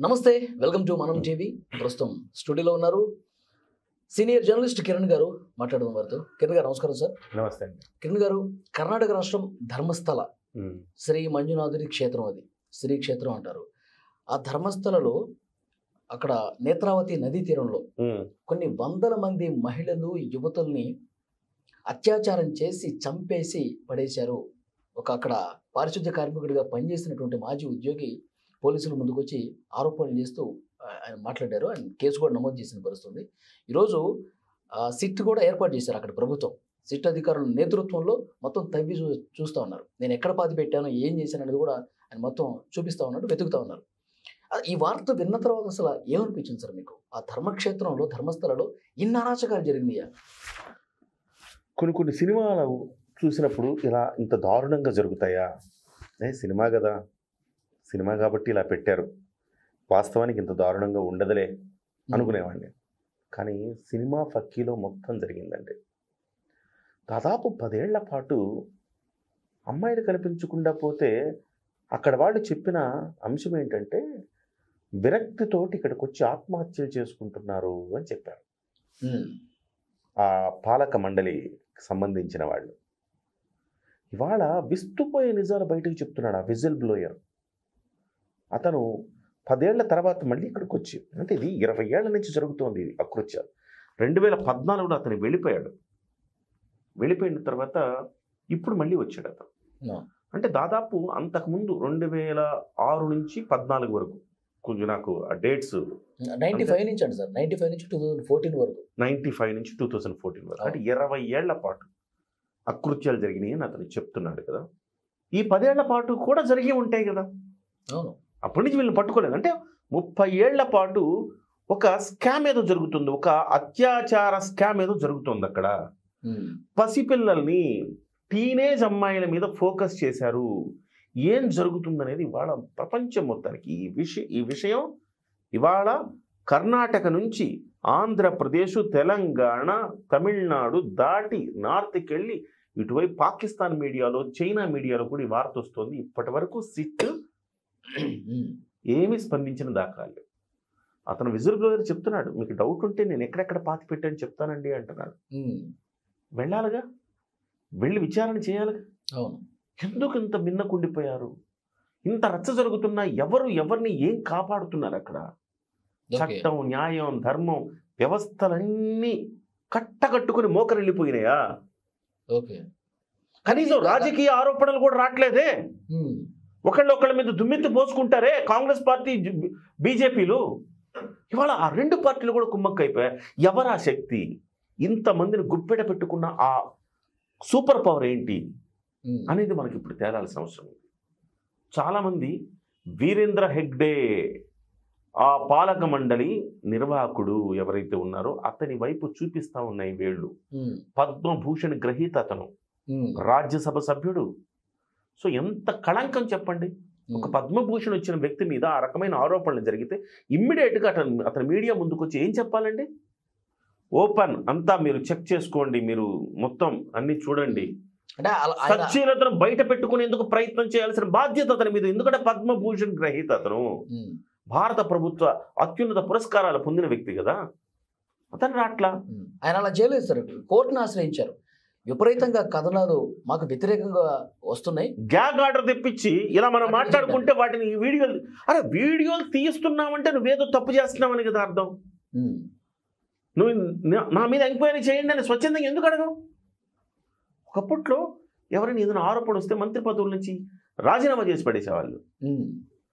నమస్తే, welcome to మనం TV. ప్రస్తుతం స్టూడియోలో ఉన్నారు సీనియర్ జర్నలిస్ట్ కిరణ్ గారు. మాట్లాడదాం వారితో. కిరణ్ గారు నమస్కారం సార్. నమస్తే అండి. కిరణ్ గారు, కర్ణాటక రాష్ట్రం ధర్మస్థల శ్రీ మంజునాథుడి క్షేత్రం, అది శ్రీ క్షేత్రం అంటారు. ఆ ధర్మస్థలలో అక్కడ నేత్రావతి నదీ తీరంలో కొన్ని వందల మంది మహిళలు యువతుల్ని అత్యాచారం చేసి చంపేసి పడేశారు. అక్కడ పారిశుద్ధ్య కార్మికుడిగా పనిచేసినటువంటి మాజీ ఉద్యోగి పోలీసుల ముందుకొచ్చి ఆరోపణలు చేస్తూ ఆయన మాట్లాడారు. ఆయన కేసు కూడా నమోదు చేసిన పరిస్థితుంది. ఈరోజు సిట్ కూడా ఏర్పాటు చేశారు అక్కడ ప్రభుత్వం. సిట్ అధికారుల నేతృత్వంలో మొత్తం తవ్వి చూస్తూ ఉన్నారు. నేను ఎక్కడ పాతి పెట్టాను, ఏం చేశాను అనేది కూడా ఆయన మొత్తం చూపిస్తూ ఉన్నాడు, వెతుకుతూ ఉన్నారు. ఈ వార్త విన్న తర్వాత అసలు ఏమనిపించింది సార్ మీకు? ఆ ధర్మక్షేత్రంలో, ధర్మస్థలలో ఇన్ని అరాచకాలు జరిగినాయా? కొన్ని సినిమాలు చూసినప్పుడు ఇలా ఇంత దారుణంగా జరుగుతాయా? సినిమా కదా, సినిమా కాబట్టి ఇలా పెట్టారు, వాస్తవానికి ఇంత దారుణంగా ఉండదులే అనుకునేవాడిని. కానీ సినిమా ఫక్కీలో మొత్తం జరిగిందండి. దాదాపు 10 ఏళ్ల పాటు అమ్మాయిలు కనిపించకుండా పోతే అక్కడ వాళ్ళు చెప్పిన అంశం ఏంటంటే విరక్తితోటి ఇక్కడికి వచ్చి ఆత్మహత్యలు చేసుకుంటున్నారు అని చెప్పారు. ఆ పాలక మండలికి సంబంధించిన వాళ్ళు ఇవాళ విస్తుపోయే నిజాలు బయటకు చెప్తున్నాడు. ఆ విజిల్ బ్లోయర్ అతను 10 ఏళ్ల తర్వాత మళ్ళీ ఇక్కడికి వచ్చి, అంటే ఇది 20 ఏళ్ల నుంచి జరుగుతోంది ఇది అకృత్యాలు. 2014లో అతను వెళ్ళిపోయాడు. వెళ్ళిపోయిన తర్వాత ఇప్పుడు మళ్ళీ వచ్చాడు అతను. అంటే దాదాపు అంతకుముందు 2006 నుంచి 14 వరకు, కొంచెం నాకు ఆ డేట్స్ 95 నుంచి అండి సార్, 95 నుంచి 2014 వరకు, 95 నుంచి 2014 వరకు, అంటే 20 ఏళ్ల పాటు అకృత్యాలు జరిగినాయి అని అతను చెప్తున్నాడు కదా. ఈ 10 ఏళ్ల పాటు కూడా జరిగి ఉంటాయి కదా. అవును. అప్పటి నుంచి వీళ్ళని పట్టుకోలేదు. అంటే 30 ఏళ్ల పాటు ఒక స్కామ్ ఏదో జరుగుతుంది, ఒక అత్యాచార స్కామ్ ఏదో జరుగుతుంది అక్కడ. పసిపిల్లల్ని, టీనేజ్ అమ్మాయిల మీద ఫోకస్ చేశారు. ఏం జరుగుతుందనేది ఇవాళ ప్రపంచం మొత్తానికి ఈ విషయం ఇవాళ కర్ణాటక నుంచి ఆంధ్రప్రదేశ్, తెలంగాణ, తమిళనాడు దాటి నార్త్కి వెళ్ళి ఇటువైపు పాకిస్తాన్ మీడియాలో, చైనా మీడియాలో కూడా ఈ వార్త వస్తుంది. ఇప్పటి వరకు సిట్ ఏమీ స్పందించిన దాఖలాలు. అతను విజిల్ బ్లోయర్ చెప్తున్నాడు, మీకు డౌట్ ఉంటే నేను ఎక్కడెక్కడ పాతి పెట్టాను చెప్తానండి అంటున్నాడు. వెళ్ళాలిగా, వెళ్ళి విచారణ చేయాలిగా. అవును. ఎందుకు ఇంత మిన్నకుండిపోయారు? ఇంత రచ్చ జరుగుతున్నా ఎవరిని ఏం కాపాడుతున్నారు అక్కడ? చట్టం, న్యాయం, ధర్మం, వ్యవస్థలన్నీ కట్టకట్టుకుని మోకరెళ్ళిపోయినాయా? ఓకే. కనీసం రాజకీయ ఆరోపణలు కూడా రావట్లేదే. ఒకళ్ళ మీద దుమ్మెత్తి పోసుకుంటారే కాంగ్రెస్ పార్టీ, బీజేపీలు. ఇవాళ ఆ 2 పార్టీలు కూడా కుమ్మక్కైపోయాయి. ఎవరా శక్తి? ఇంతమందిని గుప్పెట పెట్టుకున్న ఆ సూపర్ పవర్ ఏంటి అనేది మనకి ఇప్పుడు తేలాల్సిన అవసరం ఉంది. చాలామంది వీరేంద్ర హెగ్డే, ఆ పాలక మండలి నిర్వాహకుడు ఎవరైతే ఉన్నారో అతని వైపు చూపిస్తా ఉన్నాయి వేళ్ళు. పద్మభూషణ్ గ్రహీత అతను, రాజ్యసభ సభ్యుడు. సో ఎంత కళంకం చెప్పండి. ఒక పద్మభూషణ్ వచ్చిన వ్యక్తి మీద ఆ రకమైన ఆరోపణలు జరిగితే ఇమ్మీడియట్గా అతను మీడియా ముందుకు వచ్చి ఏం చెప్పాలండి? ఓపెన్ అంతా మీరు చెక్ చేసుకోండి, మీరు మొత్తం అన్ని చూడండి, సచ్చీలతను బయట పెట్టుకునేందుకు ప్రయత్నం చేయాల్సిన బాధ్యత అతని మీద. ఎందుకంటే పద్మభూషణ్ గ్రహీత అతను, భారత ప్రభుత్వ అత్యున్నత పురస్కారాలు పొందిన వ్యక్తి కదా. అతను రాట్లా. ఆయన అలా చేయలేదు సార్, కోర్టును ఆశ్రయించారు. విపరీతంగా కథనాలు మాకు వ్యతిరేకంగా వస్తున్నాయి, గ్యాగ్ ఆర్డర్ తెప్పించి ఇలా మనం మాట్లాడుకుంటే వాటిని వీడియోలు తీస్తున్నామంటే నువ్వేదో తప్పు చేస్తున్నావని కదా అర్థం. నువ్వు నా మీద ఎంక్వైరీ చేయండి అని స్వచ్ఛందంగా ఎందుకు అడగవు? ఒకప్పట్లో ఎవరైనా ఏదైనా ఆరోపణ వస్తే మంత్రి పదవుల నుంచి రాజీనామా చేసి పడేసేవాళ్ళు.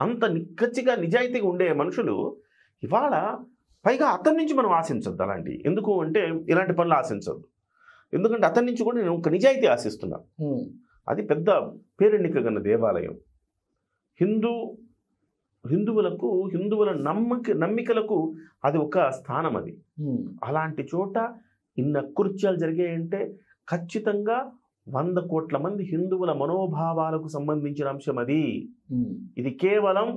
అంత నిక్కచ్చిగా నిజాయితీగా ఉండే మనుషులు ఇవాళ పైగా అతని నుంచి మనం ఆశించద్దు అలాంటి. ఎందుకు అంటే ఇలాంటి పనులు ఆశించద్దు. ఎందుకంటే అతని నుంచి కూడా నేను ఒక నిజాయితీ ఆశిస్తున్నా. అది పెద్ద పేరెన్నికగన్న దేవాలయం. హిందువుల నమ్మికలకు అది ఒక స్థానం. అది అలాంటి చోట ఇన్ని అకృత్యాలు జరిగాయంటే ఖచ్చితంగా 100 కోట్ల మంది హిందువుల మనోభావాలకు సంబంధించిన అంశం అది. ఇది కేవలం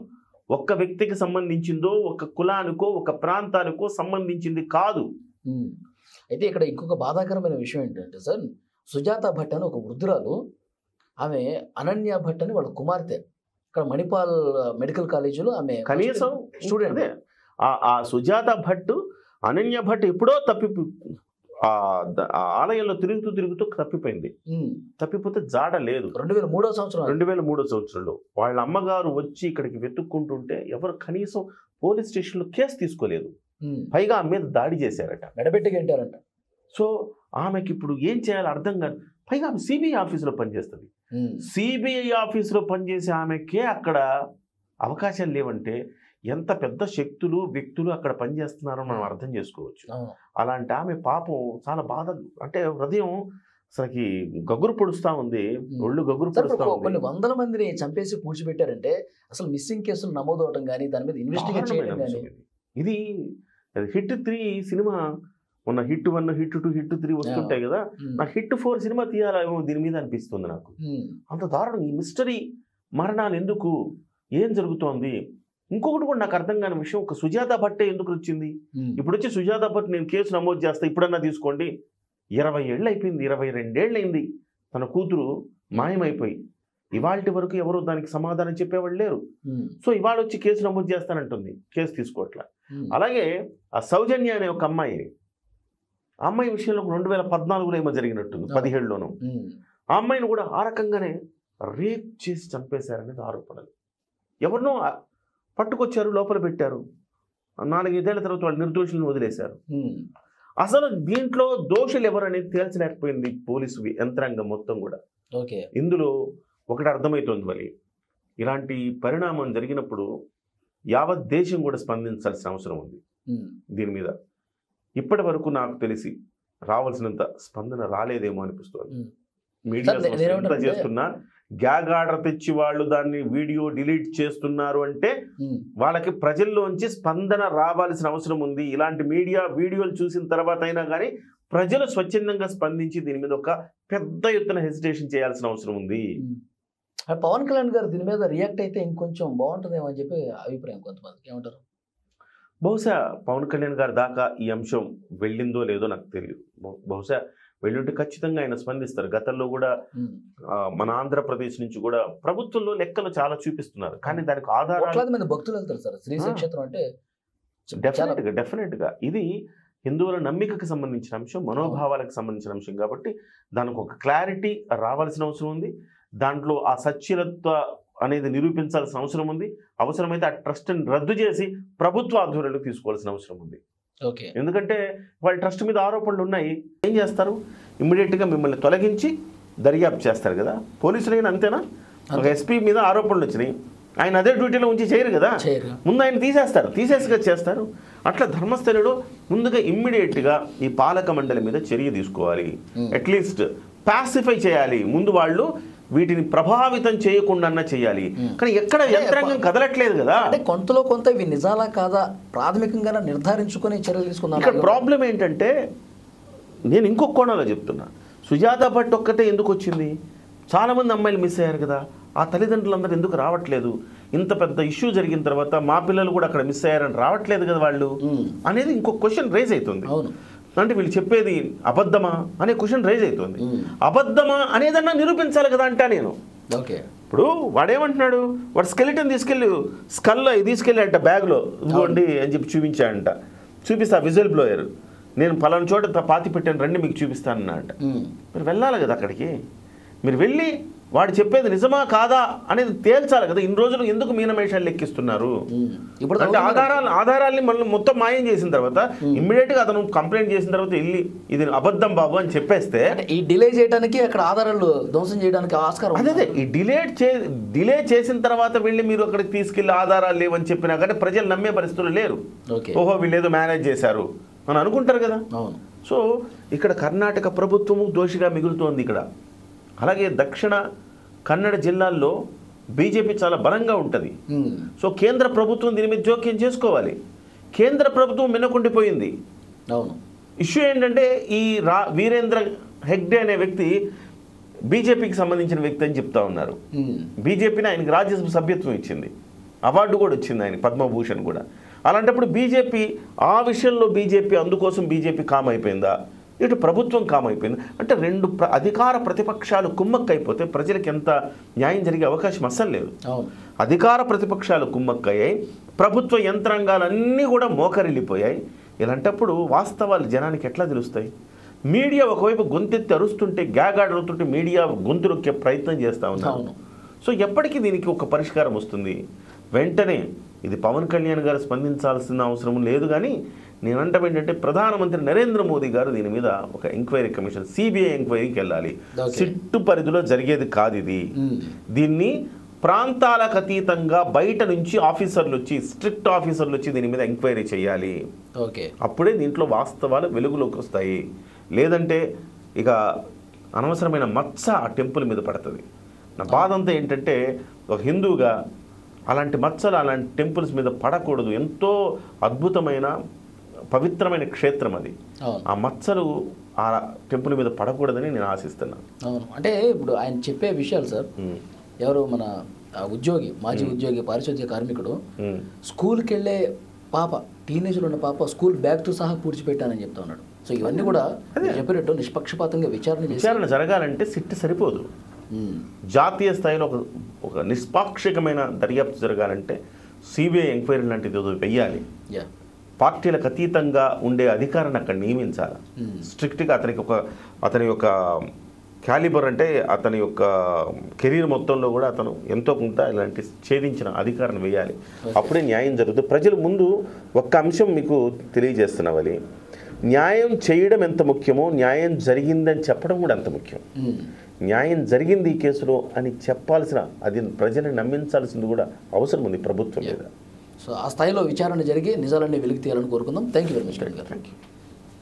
ఒక్క వ్యక్తికి సంబంధించిందో, ఒక కులానికో, ఒక ప్రాంతానికో సంబంధించింది కాదు. అయితే ఇక్కడ ఇంకొక బాధాకరమైన విషయం ఏంటంటే సార్, సుజాత భట్ అని ఒక వృద్ధురాలు, ఆమె అనన్య భట్ అని వాళ్ళ కుమార్తె, ఇక్కడ మణిపాల్ మెడికల్ కాలేజీలో ఆమె కనీసం స్టూడెంట్. ఆ సుజాత భట్, అనన్య భట్ ఎప్పుడో ఆ ఆలయంలో తిరుగుతూ తప్పిపోయింది. తప్పిపోతే జాడ లేదు. 2003వ సంవత్సరం 2003 సంవత్సరంలో వాళ్ళ అమ్మగారు వచ్చి ఇక్కడికి వెతుక్కుంటుంటే ఎవరు కనీసం పోలీస్ స్టేషన్లో కేసు తీసుకోలేదు. పైగా ఆమె మీద దాడి చేశారట, మెడబెట్టి గంటారంట. సో ఆమెకి ఇప్పుడు ఏం చేయాలో అర్థం కాదు. పైగా ఆమె సిబిఐ ఆఫీసులో పనిచేస్తుంది. సిబిఐ ఆఫీసులో పనిచేసే ఆమెకే అక్కడ అవకాశాలు లేవంటే ఎంత పెద్ద శక్తులు వ్యక్తులు అక్కడ పనిచేస్తున్నారో మనం అర్థం చేసుకోవచ్చు. అలాంటి ఆమె పాపం చాలా బాధ, అంటే హృదయం అసలుకి గగురు పొడుస్తా ఉంది, ఒళ్ళు గగురు పొడుస్తా ఉంది. కొన్ని వందల మందిని చంపేసి పూడ్చిపెట్టారంటే అసలు మిస్సింగ్ కేసులు నమోదు అవటం కానీ దాని మీద ఇన్వెస్టిగేట్ చేయడం కానీ. ఇది హిట్ 3 సినిమా ఉన్న హిట్ 1, హిట్ 2, హిట్ 3 వస్తుంటాయి కదా, నాకు హిట్ 4 సినిమా తీయాలేమో దీని మీద అనిపిస్తుంది నాకు. అంత దారుణం ఈ మిస్టరీ మరణాలు ఎందుకు, ఏం జరుగుతోంది. ఇంకొకటి కూడా నాకు అర్థం కాని విషయం, ఒక సుజాత భట్టే ఎందుకు వచ్చింది. ఇప్పుడు వచ్చి సుజాత భట్ నేను కేసు నమోదు చేస్తా ఇప్పుడన్నా తీసుకోండి, 20 ఏళ్ళు అయిపోయింది, 22 ఏళ్ళు అయింది తన కూతురు మాయమైపోయి. ఇవాళ వరకు ఎవరు దానికి సమాధానం చెప్పేవాళ్ళు లేరు. సో ఇవాళ వచ్చి కేసు నమోదు చేస్తానంటుంది, కేసు తీసుకోవట్లా. అలాగే ఆ సౌజన్య అనే ఒక అమ్మాయి, ఆ అమ్మాయి విషయంలో 2014లో ఏమో జరిగినట్టుంది, 17లోనూ. ఆ అమ్మాయిని కూడా ఆ రకంగానే రేప్ చేసి చంపేశారనేది ఆరోపణలు. ఎవరినో పట్టుకొచ్చారు, లోపల పెట్టారు, 4-5 ఏళ్ల తర్వాత వాళ్ళు నిర్దోషులను వదిలేశారు. అసలు దీంట్లో దోషులు ఎవరనేది తేల్చలేకపోయింది పోలీసు యంత్రాంగం మొత్తం కూడా. ఇందులో ఒకటి అర్థమవుతోంది, మరి ఇలాంటి పరిణామం జరిగినప్పుడు యావత్ దేశం కూడా స్పందించాల్సిన అవసరం ఉంది దీని మీద. ఇప్పటి వరకు నాకు తెలిసి రావాల్సినంత స్పందన రాలేదేమో అనిపిస్తుంది. మీడియా చేస్తున్నా గ్యాగ్ ఆర్డర్ తెచ్చి వాళ్ళు దాన్ని వీడియో డిలీట్ చేస్తున్నారు అంటే వాళ్ళకి ప్రజల్లోంచి స్పందన రావాల్సిన అవసరం ఉంది. ఇలాంటి మీడియా వీడియోలు చూసిన తర్వాత అయినా కానీ ప్రజలు స్వచ్ఛందంగా స్పందించి దీని మీద ఒక పెద్ద ఎత్తున హెసిటేషన్ చేయాల్సిన అవసరం ఉంది. పవన్ కళ్యాణ్ గారు దీని మీద రియాక్ట్ అయితే ఇంకొంచెం బాగుంటుందేమో అని చెప్పి అభిప్రాయం కొంతమందికి. ఏమంటారు? బహుశా పవన్ కళ్యాణ్ గారి దాకా ఈ అంశం వెళ్ళిందో లేదో నాకు తెలియదు. బహుశా వెళ్ళుంటే ఖచ్చితంగా ఆయన స్పందిస్తారు. గతంలో కూడా మన ఆంధ్రప్రదేశ్ నుంచి కూడా ప్రభుత్వంలో లెక్కలు చాలా చూపిస్తున్నారు, కానీ దానికి ఆధారాలు భక్తులు వెళ్తారు సార్ శ్రీశైల క్షేత్రం అంటే. డెఫినెట్గా ఇది హిందువుల నమ్మికకు సంబంధించిన అంశం, మనోభావాలకు సంబంధించిన అంశం కాబట్టి దానికి ఒక క్లారిటీ రావాల్సిన అవసరం ఉంది. దాంట్లో ఆ సచ్ఛీలత్వ అనేది నిరూపించాల్సిన అవసరం ఉంది. అవసరమైతే ఆ ట్రస్ట్ని రద్దు చేసి ప్రభుత్వ ఆధ్వర్యంలో తీసుకోవాల్సిన అవసరం ఉంది. ఎందుకంటే వాళ్ళ ట్రస్ట్ మీద ఆరోపణలు ఉన్నాయి. ఏం చేస్తారు? ఇమ్మీడియట్గా మిమ్మల్ని తొలగించి దర్యాప్తు చేస్తారు కదా. పోలీసులైనా అంతేనా? ఒక ఎస్పీ మీద ఆరోపణలు వచ్చినాయి, ఆయన అదే డ్యూటీలో ఉంచి చేయరు కదా, ముందు ఆయన తీసేసిగా చేస్తారు. అట్లా ధర్మస్థలుడు ముందుగా ఇమ్మీడియట్గా ఈ పాలక మండలి మీద చర్య తీసుకోవాలి, అట్లీస్ట్ పాసిఫై చేయాలి. ముందు వాళ్ళు వీటిని ప్రభావితం చేయకుండా చేయాలి. కానీ ఎక్కడ యంత్రాంగం కదలట్లేదు కదా. అంటే కొంతలో కొంత ఇవి నిజాలా కాదా ప్రాథమికంగా నిర్ధారించుకుని చర్యలు తీసుకుందాం. ఇక్కడ ప్రాబ్లం ఏంటంటే నేను ఇంకొక కోణంలో చెప్తున్నా, సుజాత భట్ ఒక్కటే ఎందుకు వచ్చింది? చాలామంది అమ్మాయిలు మిస్ అయ్యారు కదా, ఆ తల్లిదండ్రులందరూ ఎందుకు రావట్లేదు? ఇంత పెద్ద ఇష్యూ జరిగిన తర్వాత మా పిల్లలు కూడా అక్కడ మిస్ అయ్యారని రావట్లేదు కదా వాళ్ళు అనేది ఇంకొక క్వశ్చన్ రైజ్ అవుతుంది. అంటే వీళ్ళు చెప్పేది అబద్ధమా అనే క్వశ్చన్ రైజ్ అవుతుంది. అబద్ధమా అనేదన్నా నిరూపించాలి కదా అంటా నేను. ఇప్పుడు వాడేమంటున్నాడు, వాడు స్కెలిటన్ స్కల్లో తీసుకెళ్ళి అంట బ్యాగ్లో ఇదిగోండి అని చెప్పి చూపించాడంట. చూపిస్తా విజిల్ బ్లోయర్, నేను పలానా చోట పాతి పెట్టాను రండి మీకు చూపిస్తానన్నా అంట. మీరు వెళ్ళాలి కదా అక్కడికి, మీరు వెళ్ళి వాడు చెప్పేది నిజమా కాదా అనేది తేల్చాలి కదా. ఇన్ని రోజులు ఎందుకు మీనమేషాలు లెక్కిస్తున్నారు? ఇప్పుడు అంటే ఆధారాల్ని మనం మొత్తం మాయం చేసిన తర్వాత ఇమ్మీడియట్గా అతను కంప్లైంట్ చేసిన తర్వాత వెళ్ళి ఇది అబద్ధం బాబు అని చెప్పేస్తే ఈ డిలే చేయడానికి అక్కడ ఆధారాలు ధ్వంసం చేయడానికి ఆస్కారం. అదే ఈ డిలే చేసిన తర్వాత వెళ్ళి మీరు అక్కడికి తీసుకెళ్లి ఆధారాలు లేవని చెప్పినా కానీ ప్రజలు నమ్మే పరిస్థితులు లేరు. ఓహో వీళ్ళు ఏదో మేనేజ్ చేశారు అని అనుకుంటారు కదా. సో ఇక్కడ కర్ణాటక ప్రభుత్వము దోషిగా మిగులుతోంది ఇక్కడ. అలాగే దక్షిణ కన్నడ జిల్లాల్లో బీజేపీ చాలా బలంగా ఉంటుంది. సో కేంద్ర ప్రభుత్వం దీని మీద జోక్యం చేసుకోవాలి. కేంద్ర ప్రభుత్వం మిన్నకుండిపోయింది. ఇష్యూ ఏంటంటే ఈ వీరేంద్ర హెగ్డే అనే వ్యక్తి బీజేపీకి సంబంధించిన వ్యక్తి అని చెప్తా ఉన్నారు. బీజేపీని ఆయనకి రాజ్యసభ సభ్యత్వం ఇచ్చింది, అవార్డు కూడా వచ్చింది ఆయన, పద్మభూషణ్ కూడా. అలాంటప్పుడు బీజేపీ ఆ విషయంలో అందుకోసం బీజేపీ కామ్ అయిపోయిందా? ఇటు ప్రభుత్వం కామైపోయింది. అంటే రెండు అధికార ప్రతిపక్షాలు కుమ్మక్కైపోతే ప్రజలకు ఎంత న్యాయం జరిగే అవకాశం అస్సలు లేదు. అధికార ప్రతిపక్షాలు కుమ్మక్కయ్యాయి, ప్రభుత్వ యంత్రాంగాలన్నీ కూడా మోకరిల్లిపోయాయి. ఇలాంటప్పుడు వాస్తవాలు జనానికి ఎట్లా తెలుస్తాయి? మీడియా ఒకవైపు గొంతెత్తి అరుస్తుంటే, గ్యాగాడుతుంటే మీడియా గొంతు నొక్కే ప్రయత్నం చేస్తూ ఉన్నారు. సో ఎప్పటికీ దీనికి ఒక పరిష్కారం వస్తుంది? వెంటనే ఇది పవన్ కళ్యాణ్ గారు స్పందించాల్సిన అవసరం లేదు, కానీ నేను అంటాం ఏంటంటే ప్రధానమంత్రి నరేంద్ర మోదీ గారు దీని మీద ఒక ఎంక్వైరీ కమిషన్, సిబిఐ ఎంక్వైరీకి వెళ్ళాలి. సిట్టు పరిధిలో జరిగేది కాదు ఇది. దీన్ని ప్రాంతాలకు అతీతంగా బయట నుంచి ఆఫీసర్లు వచ్చి, స్ట్రిక్ట్ ఆఫీసర్లు వచ్చి దీని మీద ఎంక్వైరీ చేయాలి. అప్పుడే దీంట్లో వాస్తవాలు వెలుగులోకి వస్తాయి. లేదంటే ఇక అనవసరమైన మచ్చ ఆ టెంపుల్ మీద పడుతుంది. నా బాధ అంతా ఏంటంటే ఒక హిందువుగా అలాంటి మచ్చలు అలాంటి టెంపుల్స్ మీద పడకూడదు. ఎంతో అద్భుతమైన పవిత్రమైన క్షేత్రం అది. ఆ మచ్చలు ఆ టెంపుల్ మీద పడకూడదని నేను ఆశిస్తున్నాను. అవును, అంటే ఇప్పుడు ఆయన చెప్పే విషయాలు సార్, ఎవరు మన ఉద్యోగి, మాజీ ఉద్యోగి, పారిశుద్ధ్య కార్మికుడు, స్కూల్కి వెళ్ళే పాప, టీనేజ్లో ఉన్న పాప స్కూల్ బ్యాగ్తో సహా పూడ్చిపెట్టానని చెప్తా ఉన్నాడు. సో ఇవన్నీ కూడా చెప్పినట్టు నిష్పక్షపాతంగా విచారణ జరగాలంటే సిట్ సరిపోదు. జాతీయ స్థాయిలో ఒక నిష్పాక్షికమైన దర్యాప్తు జరగాలంటే సిబిఐ ఎంక్వైరీ లాంటిది వెయ్యాలి. పార్టీలకు అతీతంగా ఉండే అధికారాన్ని అక్కడ నియమించాలి. స్ట్రిక్ట్గా అతని యొక్క క్యాలిబర్ అంటే అతని యొక్క కెరీర్ మొత్తంలో కూడా అతను ఎంతో కొంత ఇలాంటి ఛేదించిన అధికారాన్ని వేయాలి. అప్పుడే న్యాయం జరుగుతుంది. ప్రజల ముందు ఒక్క అంశం మీకు తెలియజేస్తున్నావాలి. న్యాయం చేయడం ఎంత ముఖ్యమో న్యాయం జరిగిందని చెప్పడం కూడా అంత ముఖ్యం. న్యాయం జరిగింది ఈ కేసులో అని చెప్పాల్సిన, అది ప్రజల్ని నమ్మించాల్సింది కూడా అవసరం ఉంది ప్రభుత్వం మీద. సో ఆ స్థాయిలో విచారణ జరిగి నిజాలన్నీ వెలికి తీయాలని కోరుకుందాం. Thank you very much.